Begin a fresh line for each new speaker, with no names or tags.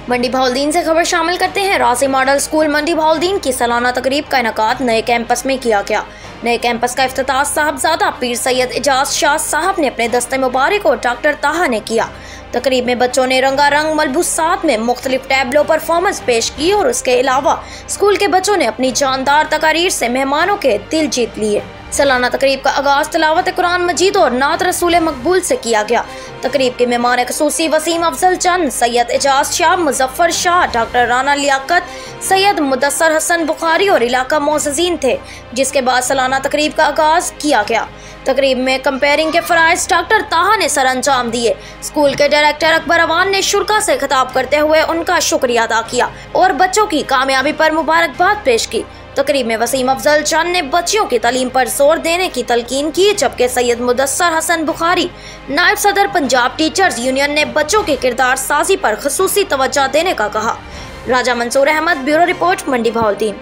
मंडी बहाउद्दीन से खबर शामिल करते हैं। राजी मॉडल स्कूल मंडी बहाउद्दीन की सालाना तकरीब का इनेकाद नए कैंपस में किया गया। नए कैंपस का इफ्तिताह साहबजादा पीर सैयद एजाज शाह साहब ने अपने दस्ते मुबारक और डॉक्टर ताहा ने किया। तकरीब में बच्चों ने रंगारंग मलबूसात में मुख्तलिफ टैबलो परफॉर्मेंस पेश की और उसके अलावा स्कूल के बच्चों ने अपनी जानदार तकारीर से मेहमानों के दिल जीत लिए। सालाना तकरीब का आगाज तिलावत कुरान मजीद और नात रसूल मकबूल से किया गया। तकरीब के मेहमान खसूसी वसीम अफजल चंद, सैयद एजाज शाह, मुजफ्फर शाह, डॉक्टर राना लियाकत, सैयद मुदस्सर हसन बुखारी और इलाका मोअज़्ज़िज़ीन थे, जिसके बाद सालाना तकरीब का आगाज किया गया। तकरीब में कंपेयरिंग के फराइज डॉक्टर ताहा ने सर अंजाम दिए। स्कूल के डायरेक्टर अकबर अवान ने शुरा से खिताब करते हुए उनका शुक्रिया अदा किया और बच्चों की कामयाबी पर मुबारकबाद पेश की। तकरीब में वसीम अफजल चंद ने बच्चियों की तालीम पर जोर देने की तलकीन की, जबकि सैयद मुदस्सर हसन बुखारी, नायब सदर पंजाब टीचर्स यूनियन ने बच्चों के किरदार साजी पर खसूसी तवज्जो देने का कहा। राजा मंसूर अहमद, ब्यूरो रिपोर्ट, मंडी बहाउद्दीन।